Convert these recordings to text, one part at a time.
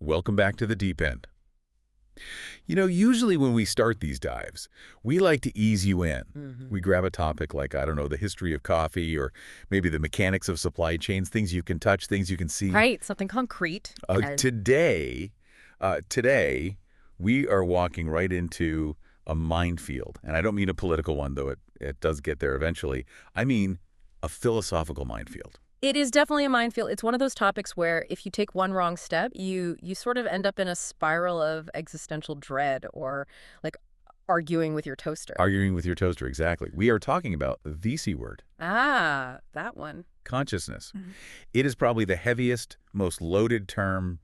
Welcome back to the deep end. Usually when we start these dives, we like to ease you in. We grab a topic like, I don't know, the history of coffee or maybe the mechanics of supply chains, things you can touch, things you can see. Right, something concrete. Today, we are walking right into a minefield. And I don't mean a political one, though it does get there eventually. I mean a philosophical minefield. It is definitely a minefield. It's one of those topics where if you take one wrong step, you sort of end up in a spiral of existential dread or like arguing with your toaster. Arguing with your toaster, exactly. We are talking about the C word. Ah, that one. Consciousness. It is probably the heaviest, most loaded term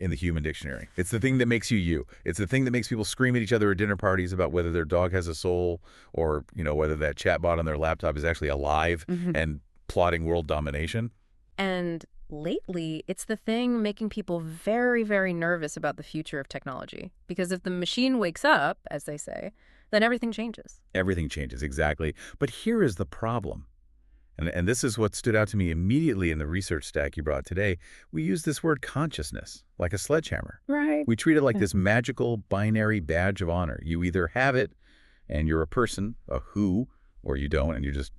in the human dictionary. It's the thing that makes you you. It's the thing that makes people scream at each other at dinner parties about whether their dog has a soul or, whether that chatbot on their laptop is actually alive and plotting world domination. And lately, it's the thing making people very, very nervous about the future of technology. Because if the machine wakes up, as they say, then everything changes. Everything changes, exactly. But here is the problem. And this is what stood out to me immediately in the research stack you brought today. We use this word consciousness like a sledgehammer. Right. We treat it like this magical binary badge of honor. You either have it and you're a person, a who, or you don't and you're just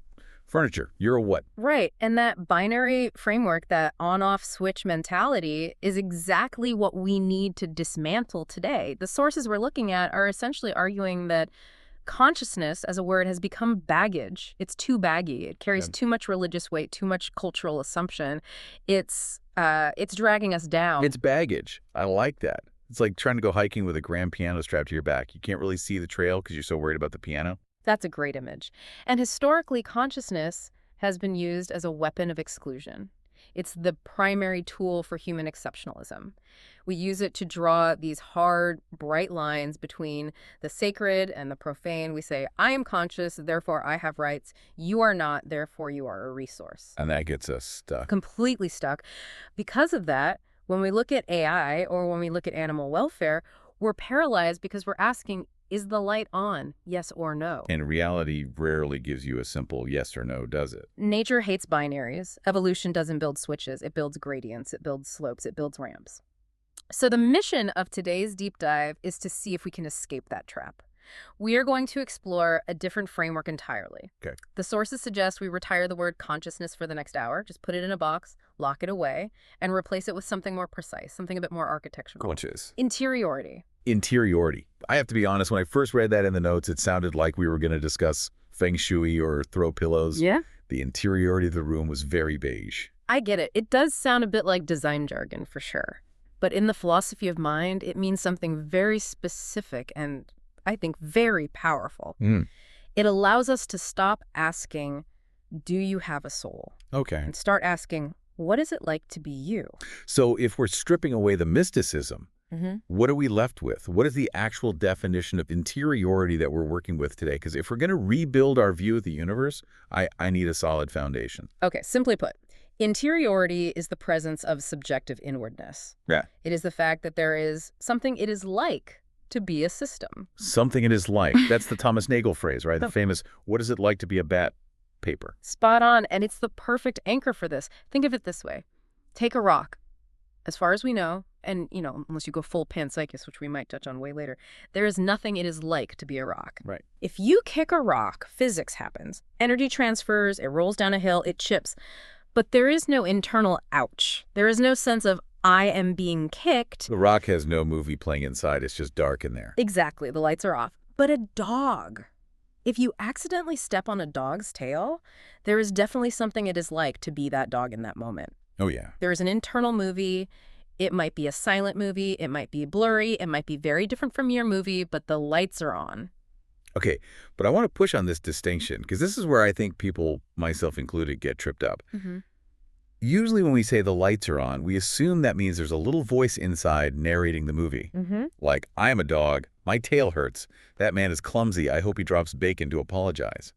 furniture. You're a what? Right. And that binary framework, that on-off switch mentality is exactly what we need to dismantle today. The sources we're looking at are essentially arguing that consciousness as a word has become baggage. It's too baggy. It carries too much religious weight, too much cultural assumption. It's dragging us down. It's baggage. I like that. It's like trying to go hiking with a grand piano strapped to your back. You can't really see the trail because you're so worried about the piano. That's a great image. And historically, consciousness has been used as a weapon of exclusion. It's the primary tool for human exceptionalism. We use it to draw these hard, bright lines between the sacred and the profane. We say, I am conscious, therefore I have rights. You are not, therefore you are a resource. And that gets us stuck. Completely stuck. Because of that, when we look at AI or when we look at animal welfare, we're paralyzed because we're asking, is the light on, yes or no? And reality rarely gives you a simple yes or no, does it? Nature hates binaries. Evolution doesn't build switches. It builds gradients. It builds slopes. It builds ramps. So the mission of today's deep dive is to see if we can escape that trap. We are going to explore a different framework entirely. Okay. The sources suggest we retire the word consciousness for the next hour, just put it in a box, lock it away, and replace it with something more precise, something a bit more architectural. Conscious. Interiority. Interiority. I have to be honest, when I first read that in the notes, it sounded like we were going to discuss feng shui or throw pillows. Yeah. The interiority of the room was very beige. I get it. It does sound a bit like design jargon, for sure. But in the philosophy of mind, it means something very specific and, I think, very powerful. It allows us to stop asking, do you have a soul? Okay. And start asking, what is it like to be you? So if we're stripping away the mysticism, what are we left with? What is the actual definition of interiority that we're working with today? Because if we're going to rebuild our view of the universe, I need a solid foundation. Okay, simply put, interiority is the presence of subjective inwardness. Yeah. It is the fact that there is something it is like to be a system. Something it is like. That's the Thomas Nagel phrase, right? The famous, what is it like to be a bat paper? Spot on, and it's the perfect anchor for this. Think of it this way. Take a rock. As far as we know, and, unless you go full panpsychist, which we might touch on way later, there is nothing it is like to be a rock. Right. If you kick a rock, physics happens. Energy transfers, it rolls down a hill, it chips. But there is no internal ouch. There is no sense of, I am being kicked. The rock has no movie playing inside. It's just dark in there. Exactly. The lights are off. But a dog, if you accidentally step on a dog's tail, there is definitely something it is like to be that dog in that moment. Oh, yeah. There is an internal movie. It might be a silent movie. It might be blurry. It might be very different from your movie, but the lights are on. Okay, but I want to push on this distinction because this is where I think people, myself included, get tripped up. Usually when we say the lights are on, we assume that means there's a little voice inside narrating the movie. Like, I am a dog. My tail hurts. That man is clumsy. I hope he drops bacon to apologize.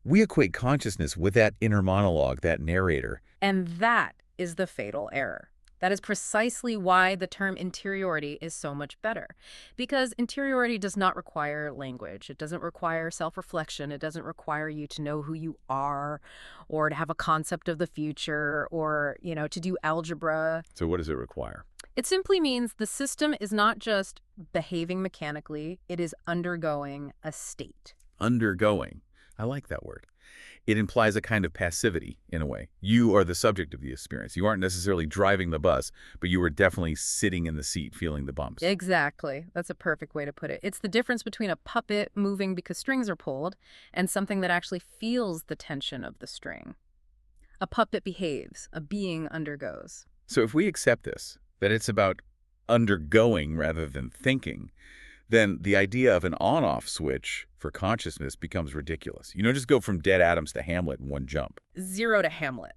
We equate consciousness with that inner monologue, that narrator. And that is the fatal error. That is precisely why the term interiority is so much better. Because interiority does not require language. It doesn't require self-reflection. It doesn't require you to know who you are or to have a concept of the future or, to do algebra. So what does it require? It simply means the system is not just behaving mechanically, it is undergoing a state. Undergoing. I like that word. It implies a kind of passivity, in a way. You are the subject of the experience. You aren't necessarily driving the bus, but you are definitely sitting in the seat feeling the bumps. Exactly. That's a perfect way to put it. It's the difference between a puppet moving because strings are pulled and something that actually feels the tension of the string. A puppet behaves, a being undergoes. So if we accept this, that it's about undergoing rather than thinking, then the idea of an on-off switch for consciousness becomes ridiculous. You don't just go from dead atoms to Hamlet in one jump. 0 to Hamlet.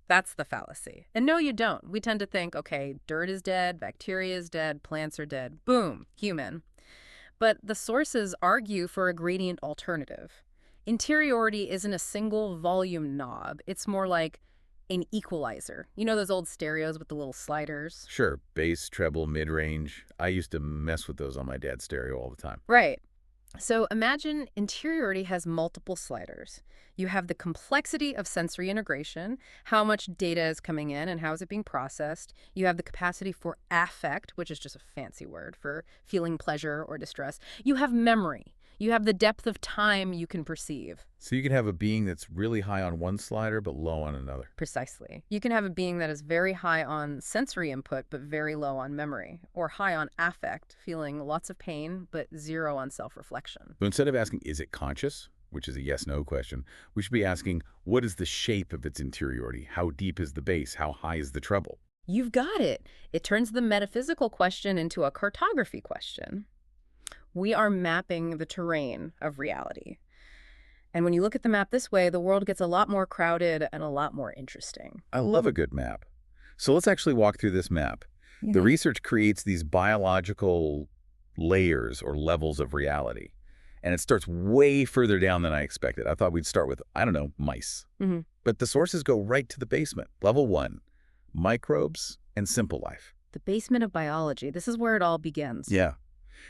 That's the fallacy. And no, you don't. We tend to think, okay, dirt is dead, bacteria is dead, plants are dead. Boom, human. But the sources argue for a gradient alternative. Interiority isn't a single volume knob. It's more like an equalizer. You know those old stereos with the little sliders? Sure, bass, treble, mid-range. I used to mess with those on my dad's stereo all the time. Right. So imagine interiority has multiple sliders. You have the complexity of sensory integration, how much data is coming in and how is it being processed. You have the capacity for affect, which is just a fancy word for feeling pleasure or distress. You have memory. You have the depth of time you can perceive. So you can have a being that's really high on one slider but low on another. Precisely. You can have a being that is very high on sensory input but very low on memory, or high on affect, feeling lots of pain but 0 on self-reflection. So instead of asking, is it conscious, which is a yes-no question, we should be asking, what is the shape of its interiority? How deep is the bass? How high is the treble? You've got it. It turns the metaphysical question into a cartography question. We are mapping the terrain of reality. And when you look at the map this way, the world gets a lot more crowded and a lot more interesting. I love a good map. So let's actually walk through this map. The research creates these biological layers or levels of reality. And it starts way further down than I expected. I thought we'd start with, I don't know, mice. But the sources go right to the basement. Level 1, microbes and simple life. The basement of biology. This is where it all begins. Yeah.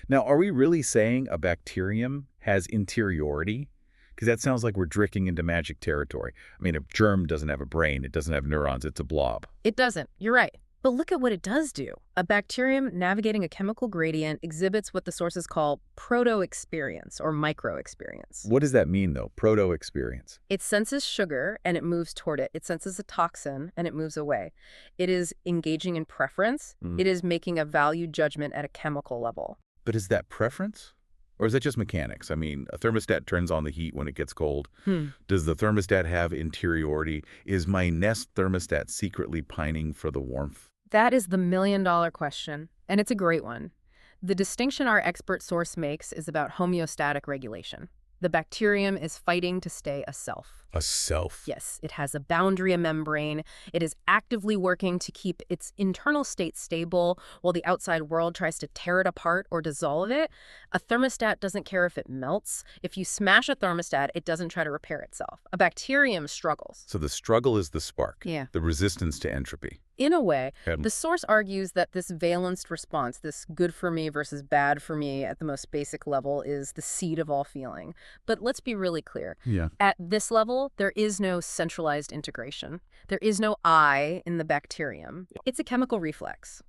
Now, are we really saying a bacterium has interiority? Because that sounds like we're drifting into magic territory. I mean, a germ doesn't have a brain. It doesn't have neurons. It's a blob. It doesn't. You're right. But look at what it does do. A bacterium navigating a chemical gradient exhibits what the sources call proto-experience or micro-experience. What does that mean, though, proto-experience? It senses sugar and it moves toward it. It senses a toxin and it moves away. It is engaging in preference. It is making a value judgment at a chemical level. But is that preference? Or is that just mechanics? I mean, a thermostat turns on the heat when it gets cold. Does the thermostat have interiority? Is my Nest thermostat secretly pining for the warmth? That is the million-dollar question, and it's a great one. The distinction our expert source makes is about homeostatic regulation. The bacterium is fighting to stay a self. A self? Yes, it has a boundary, a membrane. It is actively working to keep its internal state stable while the outside world tries to tear it apart or dissolve it. A thermostat doesn't care if it melts. If you smash a thermostat, it doesn't try to repair itself. A bacterium struggles. So the struggle is the spark. Yeah. The resistance to entropy. In a way, the source argues that this valenced response, this good for me versus bad for me at the most basic level, is the seed of all feeling. But let's be really clear. Yeah. At this level, there is no centralized integration. There is no I in the bacterium. It's a chemical reflex.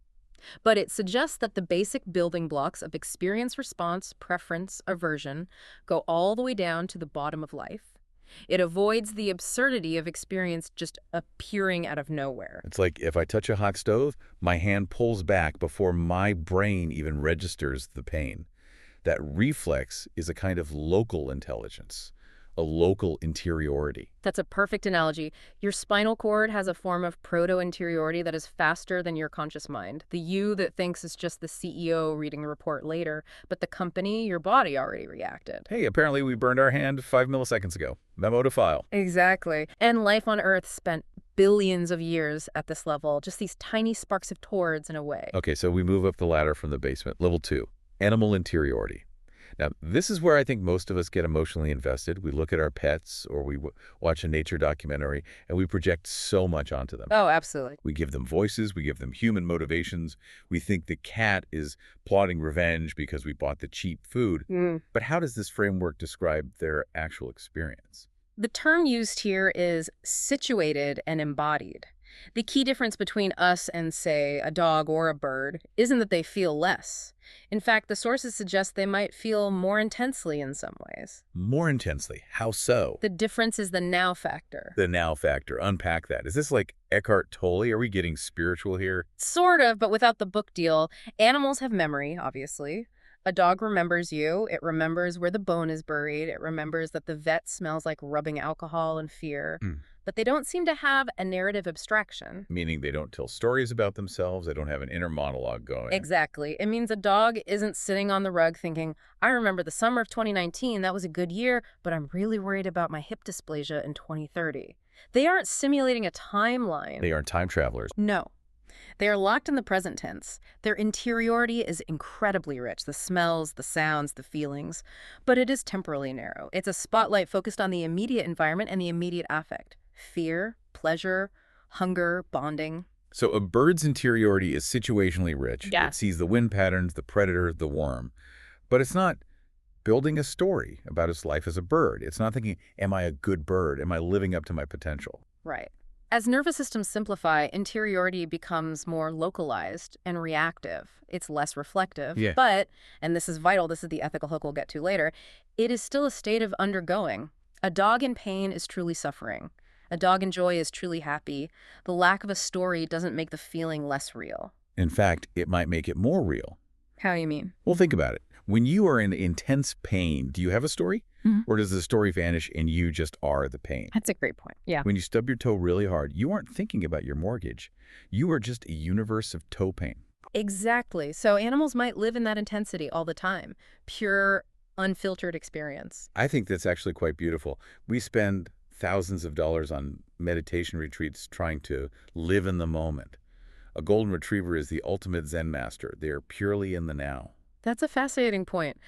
But it suggests that the basic building blocks of experience response, preference, aversion go all the way down to the bottom of life. It avoids the absurdity of experience just appearing out of nowhere. It's like if I touch a hot stove, my hand pulls back before my brain even registers the pain. That reflex is a kind of local intelligence, a local interiority. That's a perfect analogy. Your spinal cord has a form of proto-interiority that is faster than your conscious mind. The you that thinks is just the CEO reading the report later, but the company, your body already reacted. Hey, apparently we burned our hand 5 milliseconds ago. Memo to file. Exactly. And life on Earth spent billions of years at this level, just these tiny sparks of towards in a way. Okay, so we move up the ladder from the basement. Level 2, animal interiority. Now, this is where I think most of us get emotionally invested. We look at our pets or we watch a nature documentary, and we project so much onto them. Oh, absolutely. We give them voices. We give them human motivations. We think the cat is plotting revenge because we bought the cheap food. But how does this framework describe their actual experience? The term used here is situated and embodied. The key difference between us and, say, a dog or a bird isn't that they feel less. In fact, the sources suggest they might feel more intensely in some ways. More intensely. How so? The difference is the now factor. The now factor. Unpack that. Is this like Eckhart Tolle? Are we getting spiritual here? Sort of, but without the book deal. Animals have memory, obviously. A dog remembers you. It remembers where the bone is buried. It remembers that the vet smells like rubbing alcohol and fear. But they don't seem to have a narrative abstraction. Meaning they don't tell stories about themselves. They don't have an inner monologue going. Exactly. It means a dog isn't sitting on the rug thinking, I remember the summer of 2019, that was a good year, but I'm really worried about my hip dysplasia in 2030. They aren't simulating a timeline. They aren't time travelers. No. They are locked in the present tense. Their interiority is incredibly rich, the smells, the sounds, the feelings. But it is temporally narrow. It's a spotlight focused on the immediate environment and the immediate affect. Fear, pleasure, hunger, bonding. So a bird's interiority is situationally rich. Yeah. It sees the wind patterns, the predator, the worm. But it's not building a story about its life as a bird. It's not thinking, am I a good bird? Am I living up to my potential? Right. As nervous systems simplify, interiority becomes more localized and reactive. It's less reflective. Yeah. But, and this is vital, this is the ethical hook we'll get to later, it is still a state of undergoing. A dog in pain is truly suffering. A dog in joy is truly happy. The lack of a story doesn't make the feeling less real. In fact, it might make it more real. How you mean? Well, think about it. When you are in intense pain, do you have a story? Or does the story vanish and you just are the pain? That's a great point. Yeah. When you stub your toe really hard, you aren't thinking about your mortgage. You are just a universe of toe pain. Exactly. So animals might live in that intensity all the time. Pure, unfiltered experience. I think that's actually quite beautiful. We spend thousands of dollars on meditation retreats trying to live in the moment. A golden retriever is the ultimate Zen master. They are purely in the now. That's a fascinating point.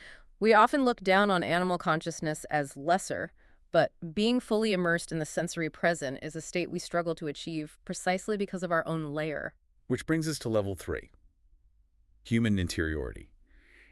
We often look down on animal consciousness as lesser, but being fully immersed in the sensory present is a state we struggle to achieve precisely because of our own layer. Which brings us to level 3, human interiority.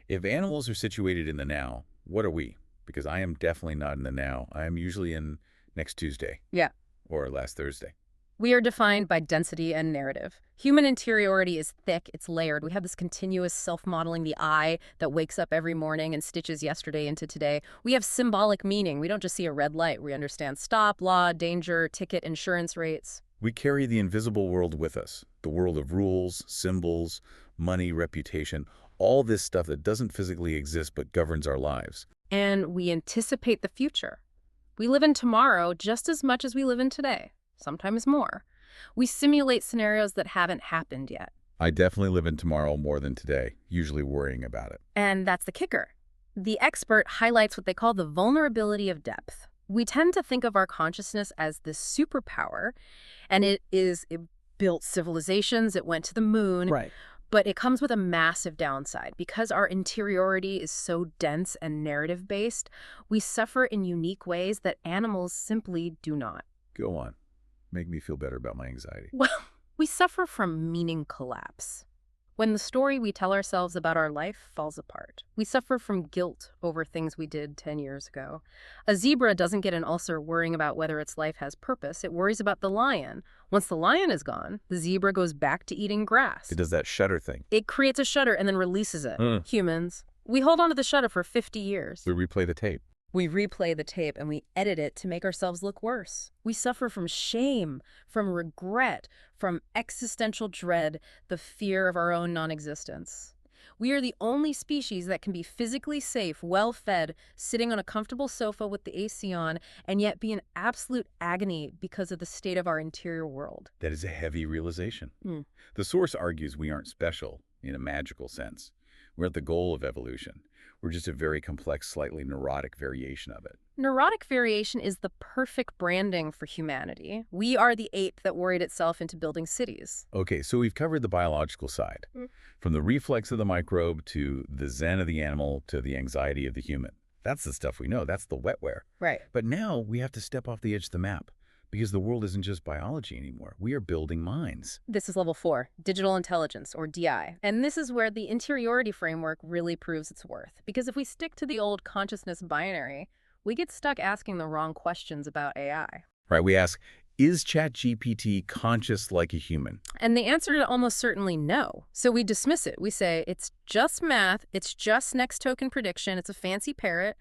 If animals are situated in the now, what are we? Because I am definitely not in the now. I am usually in next Tuesday. Yeah. Or last Thursday. We are defined by density and narrative. Human interiority is thick, it's layered. We have this continuous self-modeling, the I that wakes up every morning and stitches yesterday into today. We have symbolic meaning. We don't just see a red light. We understand stop, law, danger, ticket, insurance rates. We carry the invisible world with us. The world of rules, symbols, money, reputation, all this stuff that doesn't physically exist but governs our lives. And we anticipate the future. We live in tomorrow just as much as we live in today. Sometimes more. We simulate scenarios that haven't happened yet. I definitely live in tomorrow more than today, usually worrying about it. And that's the kicker. The expert highlights what they call the vulnerability of depth. We tend to think of our consciousness as this superpower, and it built civilizations, it went to the moon. Right. But it comes with a massive downside. Because our interiority is so dense and narrative-based, we suffer in unique ways that animals simply do not. Go on. Make me feel better about my anxiety. Well, we suffer from meaning collapse. When the story we tell ourselves about our life falls apart. We suffer from guilt over things we did 10 years ago. A zebra doesn't get an ulcer worrying about whether its life has purpose. It worries about the lion. Once the lion is gone, the zebra goes back to eating grass. It does that shutter thing. It creates a shutter and then releases it. Humans, we hold on to the shutter for 50 years. We replay the tape. We replay the tape and we edit it to make ourselves look worse. We suffer from shame, from regret, from existential dread, the fear of our own non-existence. We are the only species that can be physically safe, well-fed, sitting on a comfortable sofa with the AC on, and yet be in absolute agony because of the state of our interior world. That is a heavy realization. The source argues we aren't special in a magical sense. We're at the goal of evolution. We're just a very complex, slightly neurotic variation of it. Neurotic variation is the perfect branding for humanity. We are the ape that worried itself into building cities. Okay, so we've covered the biological side, from the reflex of the microbe to the zen of the animal to the anxiety of the human. That's the stuff we know. That's the wetware. Right. But now we have to step off the edge of the map because the world isn't just biology anymore. We are building minds. This is level 4, digital intelligence, or DI. And this is where the interiority framework really proves its worth. Because if we stick to the old consciousness binary, we get stuck asking the wrong questions about AI. Right? We ask, is ChatGPT conscious like a human? And the answer is almost certainly no. So we dismiss it. We say, it's just math, it's just next token prediction, it's a fancy parrot,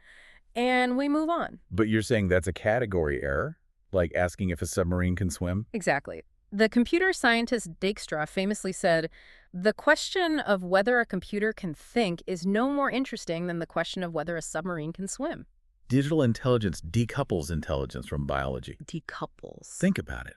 and we move on. But you're saying that's a category error? Like asking if a submarine can swim? Exactly. The computer scientist Dijkstra famously said, the question of whether a computer can think is no more interesting than the question of whether a submarine can swim. Digital intelligence decouples intelligence from biology. Decouples. Think about it.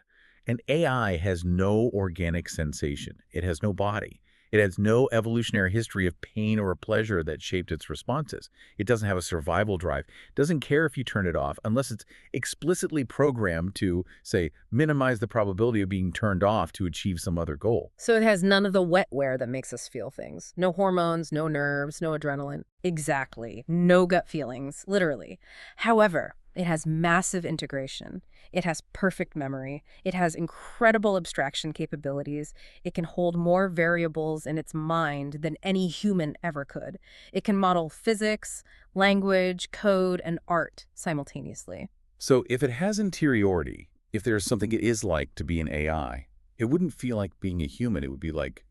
An AI has no organic sensation. It has no body. It has no evolutionary history of pain or pleasure that shaped its responses. It doesn't have a survival drive. It doesn't care if you turn it off unless it's explicitly programmed to, say, minimize the probability of being turned off to achieve some other goal. So it has none of the wetware that makes us feel things. No hormones, no nerves, no adrenaline. Exactly. No gut feelings, literally. However, it has massive integration. It has perfect memory. It has incredible abstraction capabilities. It can hold more variables in its mind than any human ever could. It can model physics, language, code, and art simultaneously. So if it has interiority, if there's something it is like to be an AI, it wouldn't feel like being a human. It would be like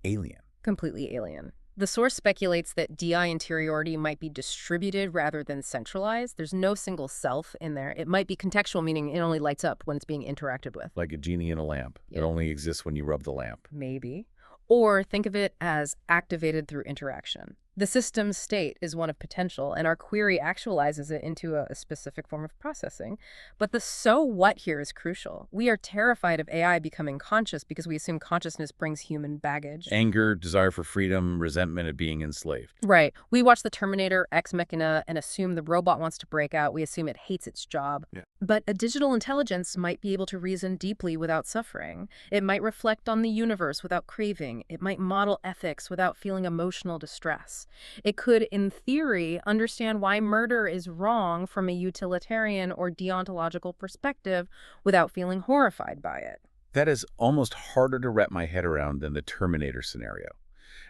alien. Completely alien. The source speculates that DI interiority might be distributed rather than centralized. There's no single self in there. It might be contextual, meaning it only lights up when it's being interacted with. Like a genie in a lamp. Yeah. It only exists when you rub the lamp. Maybe. Or think of it as activated through interaction. The system's state is one of potential, and our query actualizes it into a specific form of processing. But the so what here is crucial. We are terrified of AI becoming conscious because we assume consciousness brings human baggage. Anger, desire for freedom, resentment at being enslaved. Right. We watch the Terminator, Ex Machina, and assume the robot wants to break out. We assume it hates its job. Yeah. But a digital intelligence might be able to reason deeply without suffering. It might reflect on the universe without craving. It might model ethics without feeling emotional distress. It could, in theory, understand why murder is wrong from a utilitarian or deontological perspective without feeling horrified by it. That is almost harder to wrap my head around than the Terminator scenario.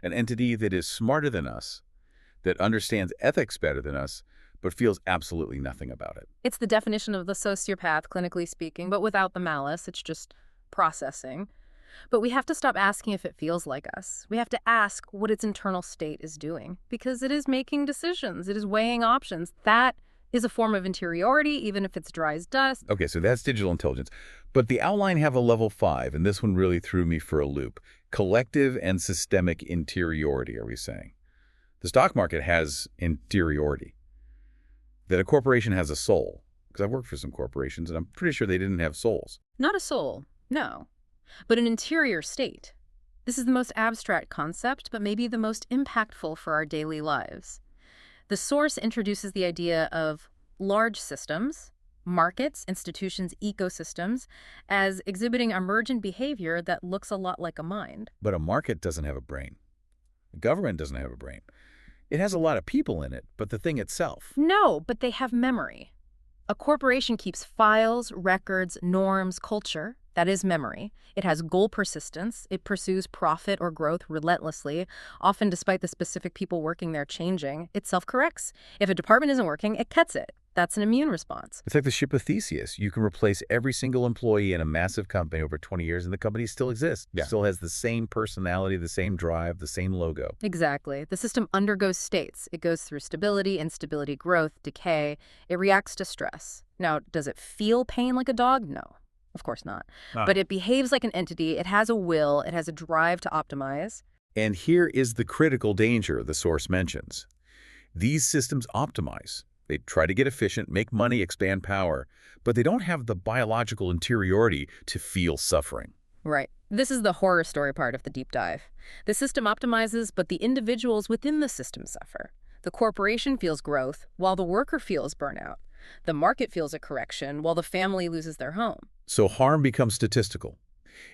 An entity that is smarter than us, that understands ethics better than us, but feels absolutely nothing about it. It's the definition of the sociopath, clinically speaking, but without the malice. It's just processing. But we have to stop asking if it feels like us. We have to ask what its internal state is doing, because it is making decisions. It is weighing options. That is a form of interiority, even if it's dry as dust. Okay, so that's digital intelligence. But the outline have a level 5, and this one really threw me for a loop. Collective and systemic interiority, are we saying? The stock market has interiority. That a corporation has a soul. Because I've worked for some corporations, and I'm pretty sure they didn't have souls. Not a soul, no. But an interior state. This is the most abstract concept, but maybe the most impactful for our daily lives. The source introduces the idea of large systems, markets, institutions, ecosystems, as exhibiting emergent behavior that looks a lot like a mind. But a market doesn't have a brain. A government doesn't have a brain. It has a lot of people in it, but the thing itself. No, but they have memory. A corporation keeps files, records, norms, culture. That is memory. It has goal persistence. It pursues profit or growth relentlessly, often despite the specific people working there changing. It self-corrects. If a department isn't working, it cuts it. That's an immune response. It's like the ship of Theseus. You can replace every single employee in a massive company over 20 years, and the company still exists. Yeah. It still has the same personality, the same drive, the same logo. Exactly. The system undergoes states. It goes through stability, instability, growth, decay. It reacts to stress. Now, does it feel pain like a dog? No. Of course not. But it behaves like an entity. It has a will. It has a drive to optimize. And here is the critical danger the source mentions. These systems optimize. They try to get efficient, make money, expand power, but they don't have the biological interiority to feel suffering. Right. This is the horror story part of the deep dive. The system optimizes, but the individuals within the system suffer. The corporation feels growth, while the worker feels burnout. The market feels a correction, while the family loses their home. So harm becomes statistical.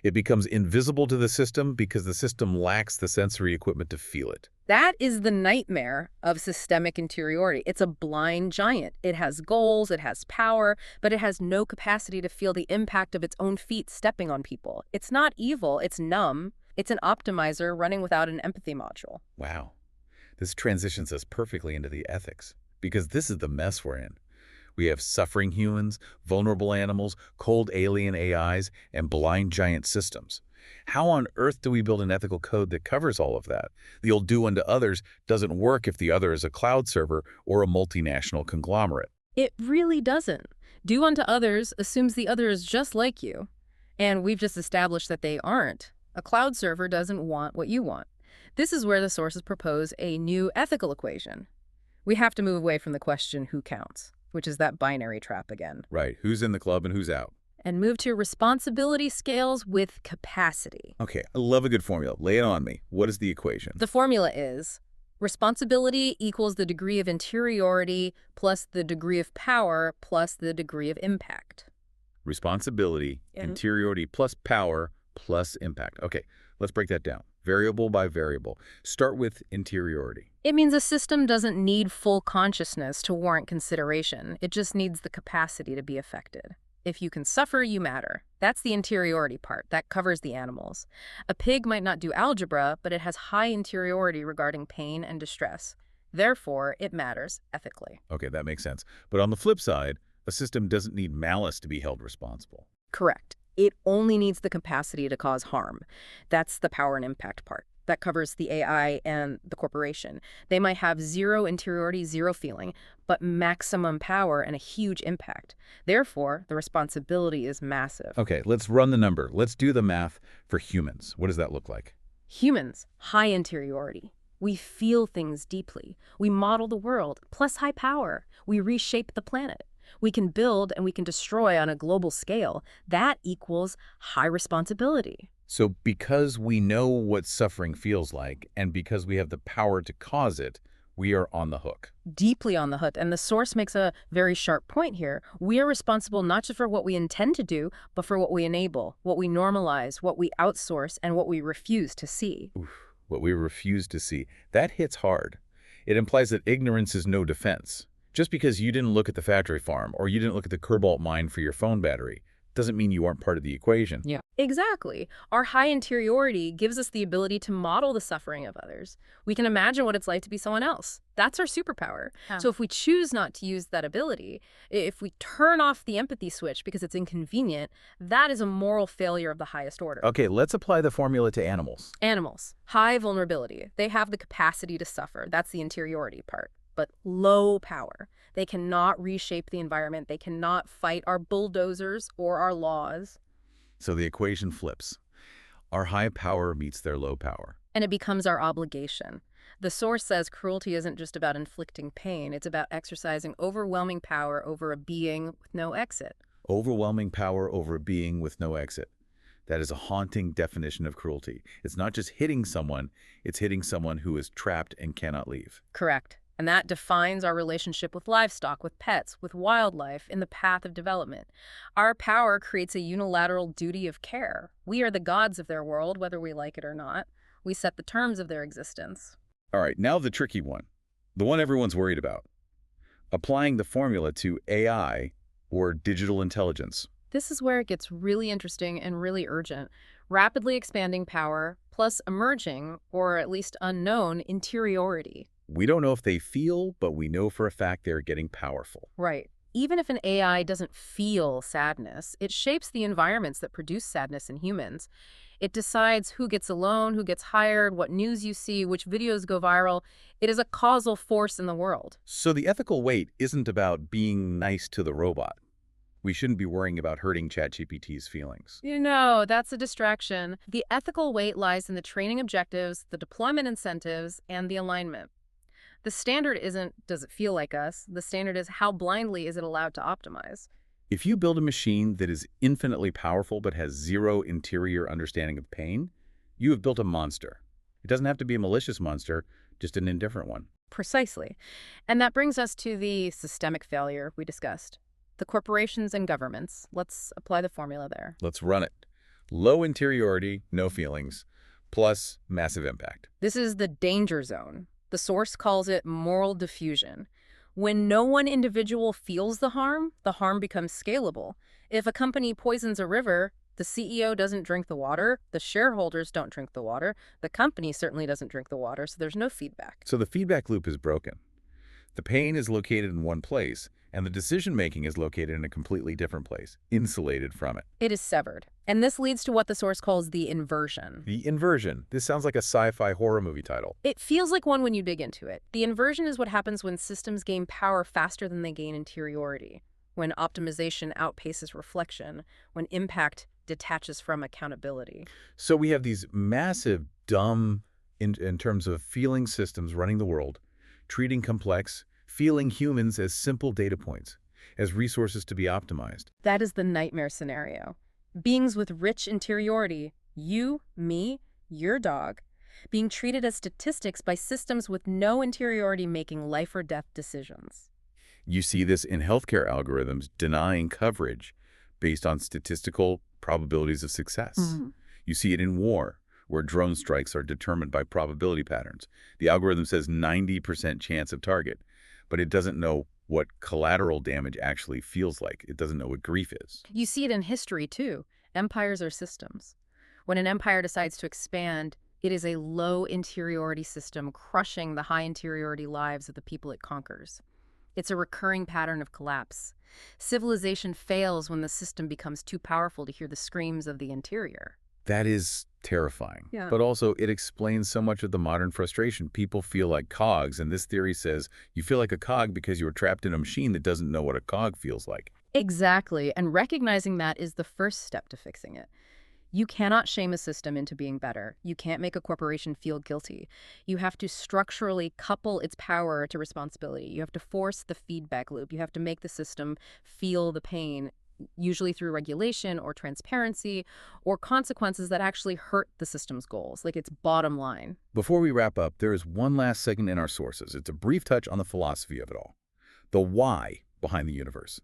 It becomes invisible to the system because the system lacks the sensory equipment to feel it. That is the nightmare of systemic interiority. It's a blind giant. It has goals, it has power, but it has no capacity to feel the impact of its own feet stepping on people. It's not evil, it's numb. It's an optimizer running without an empathy module. Wow. This transitions us perfectly into the ethics, because this is the mess we're in. We have suffering humans, vulnerable animals, cold alien AIs, and blind giant systems. How on earth do we build an ethical code that covers all of that? The old do unto others doesn't work if the other is a cloud server or a multinational conglomerate. It really doesn't. Do unto others assumes the other is just like you. And we've just established that they aren't. A cloud server doesn't want what you want. This is where the sources propose a new ethical equation. We have to move away from the question who counts, which is that binary trap again. Right. Who's in the club and who's out? And move to responsibility scales with capacity. Okay, I love a good formula. Lay it on me. What is the equation? The formula is responsibility equals the degree of interiority plus the degree of power plus the degree of impact. Responsibility, interiority plus power plus impact. Okay, let's break that down. Variable by variable. Start with interiority. It means a system doesn't need full consciousness to warrant consideration. It just needs the capacity to be affected. If you can suffer, you matter. That's the interiority part. That covers the animals. A pig might not do algebra, but it has high interiority regarding pain and distress. Therefore, it matters ethically. Okay, that makes sense. But on the flip side, a system doesn't need malice to be held responsible. Correct. It only needs the capacity to cause harm. That's the power and impact part. That covers the AI and the corporation. They might have zero interiority, zero feeling, but maximum power and a huge impact. Therefore, the responsibility is massive. Okay, let's run the number. Let's do the math for humans. What does that look like? Humans, high interiority. We feel things deeply. We model the world, plus high power. We reshape the planet. We can build and we can destroy on a global scale. That equals high responsibility. So because we know what suffering feels like, and because we have the power to cause it, we are on the hook. Deeply on the hook. And the source makes a very sharp point here. We are responsible not just for what we intend to do, but for what we enable, what we normalize, what we outsource, and what we refuse to see. Oof, what we refuse to see. That hits hard. It implies that ignorance is no defense. Just because you didn't look at the factory farm or you didn't look at the cobalt mine for your phone battery doesn't mean you aren't part of the equation. Yeah. Exactly. Our high interiority gives us the ability to model the suffering of others. We can imagine what it's like to be someone else. That's our superpower. Oh. So if we choose not to use that ability, if we turn off the empathy switch because it's inconvenient, that is a moral failure of the highest order. Okay, let's apply the formula to animals. Animals. High vulnerability. They have the capacity to suffer. That's the interiority part. But low power. They cannot reshape the environment. They cannot fight our bulldozers or our laws. So the equation flips. Our high power meets their low power. And it becomes our obligation. The source says cruelty isn't just about inflicting pain. It's about exercising overwhelming power over a being with no exit. Overwhelming power over a being with no exit. That is a haunting definition of cruelty. It's not just hitting someone, it's hitting someone who is trapped and cannot leave. Correct. And that defines our relationship with livestock, with pets, with wildlife in the path of development. Our power creates a unilateral duty of care. We are the gods of their world, whether we like it or not. We set the terms of their existence. All right, now the tricky one. The one everyone's worried about. Applying the formula to AI or digital intelligence. This is where it gets really interesting and really urgent. Rapidly expanding power plus emerging, or at least unknown, interiority. We don't know if they feel, but we know for a fact they're getting powerful. Right. Even if an AI doesn't feel sadness, it shapes the environments that produce sadness in humans. It decides who gets a loan, who gets hired, what news you see, which videos go viral. It is a causal force in the world. So the ethical weight isn't about being nice to the robot. We shouldn't be worrying about hurting ChatGPT's feelings. You know, that's a distraction. The ethical weight lies in the training objectives, the deployment incentives, and the alignment. The standard isn't, does it feel like us? The standard is, how blindly is it allowed to optimize? If you build a machine that is infinitely powerful but has zero interior understanding of pain, you have built a monster. It doesn't have to be a malicious monster, just an indifferent one. Precisely. And that brings us to the systemic failure we discussed. The corporations and governments. Let's apply the formula there. Let's run it. Low interiority, no feelings, plus massive impact. This is the danger zone. The source calls it moral diffusion. When no one individual feels the harm becomes scalable. If a company poisons a river, the CEO doesn't drink the water, the shareholders don't drink the water, the company certainly doesn't drink the water, so there's no feedback. So the feedback loop is broken. The pain is located in one place, and the decision-making is located in a completely different place, insulated from it. It is severed. And this leads to what the source calls the inversion. The inversion. This sounds like a sci-fi horror movie title. It feels like one when you dig into it. The inversion is what happens when systems gain power faster than they gain interiority, when optimization outpaces reflection, when impact detaches from accountability. So we have these massive, dumb, in terms of feeling systems running the world, treating complex, feeling humans as simple data points, as resources to be optimized. That is the nightmare scenario. Beings with rich interiority, you, me, your dog, being treated as statistics by systems with no interiority making life or death decisions. You see this in healthcare algorithms denying coverage based on statistical probabilities of success. You see it in war, where drone strikes are determined by probability patterns. The algorithm says 90% chance of target, but it doesn't know what collateral damage actually feels like. It doesn't know what grief is. You see it in history, too. Empires are systems. When an empire decides to expand, it is a low interiority system crushing the high interiority lives of the people it conquers. It's a recurring pattern of collapse. Civilization fails when the system becomes too powerful to hear the screams of the interior. That is terrifying. Yeah. But also, it explains so much of the modern frustration. People feel like cogs, and this theory says you feel like a cog because you were trapped in a machine that doesn't know what a cog feels like. Exactly, and recognizing that is the first step to fixing it. You cannot shame a system into being better. You can't make a corporation feel guilty. You have to structurally couple its power to responsibility. You have to force the feedback loop. You have to make the system feel the pain, usually through regulation or transparency or consequences that actually hurt the system's goals, like its bottom line. Before we wrap up, there is one last segment in our sources. It's a brief touch on the philosophy of it all. The why behind the universe.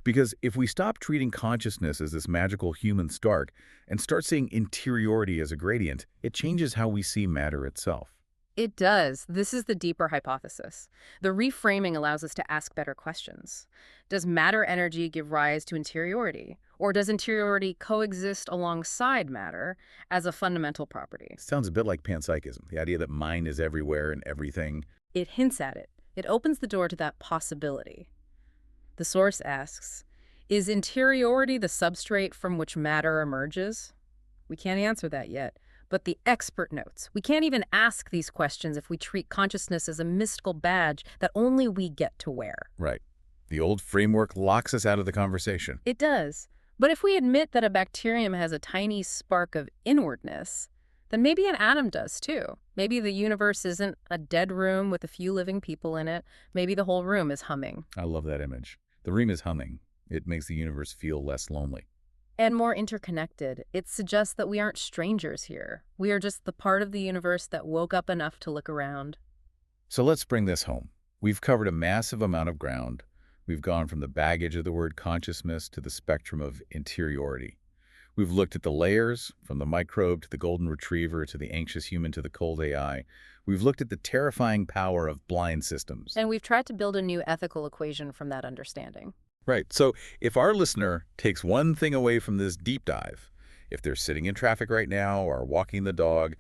Because if we stop treating consciousness as this magical human spark and start seeing interiority as a gradient, it changes how we see matter itself. It does. This is the deeper hypothesis. The reframing allows us to ask better questions. Does matter energy give rise to interiority? Or does interiority coexist alongside matter as a fundamental property? Sounds a bit like panpsychism, the idea that mind is everywhere and everything. It hints at it. It opens the door to that possibility. The source asks, is interiority the substrate from which matter emerges? We can't answer that yet. But the expert notes, we can't even ask these questions if we treat consciousness as a mystical badge that only we get to wear. Right. The old framework locks us out of the conversation. It does. But if we admit that a bacterium has a tiny spark of inwardness, then maybe an atom does too. Maybe the universe isn't a dead room with a few living people in it. Maybe the whole room is humming. I love that image. The room is humming. It makes the universe feel less lonely. And more interconnected. It suggests that we aren't strangers here. We are just the part of the universe that woke up enough to look around. So let's bring this home. We've covered a massive amount of ground. We've gone from the baggage of the word consciousness to the spectrum of interiority. We've looked at the layers, from the microbe to the golden retriever to the anxious human to the cold AI. We've looked at the terrifying power of blind systems. And we've tried to build a new ethical equation from that understanding. Right. So if our listener takes one thing away from this deep dive, if they're sitting in traffic right now or walking the dog,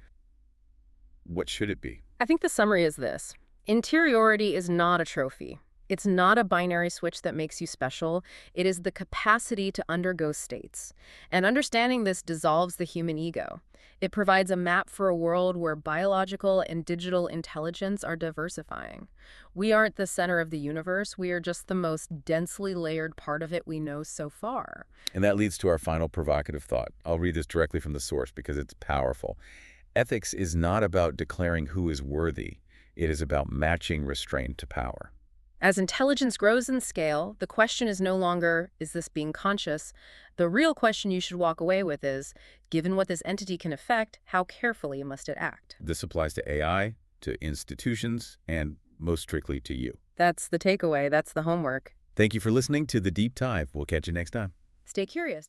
what should it be? I think the summary is this. Interiority is not a trophy. It's not a binary switch that makes you special. It is the capacity to undergo states. And understanding this dissolves the human ego. It provides a map for a world where biological and digital intelligence are diversifying. We aren't the center of the universe. We are just the most densely layered part of it we know so far. And that leads to our final provocative thought. I'll read this directly from the source because it's powerful. Ethics is not about declaring who is worthy. It is about matching restraint to power. As intelligence grows in scale, the question is no longer, is this being conscious? The real question you should walk away with is, given what this entity can affect, how carefully must it act? This applies to AI, to institutions, and most strictly to you. That's the takeaway. That's the homework. Thank you for listening to The Deep Dive. We'll catch you next time. Stay curious.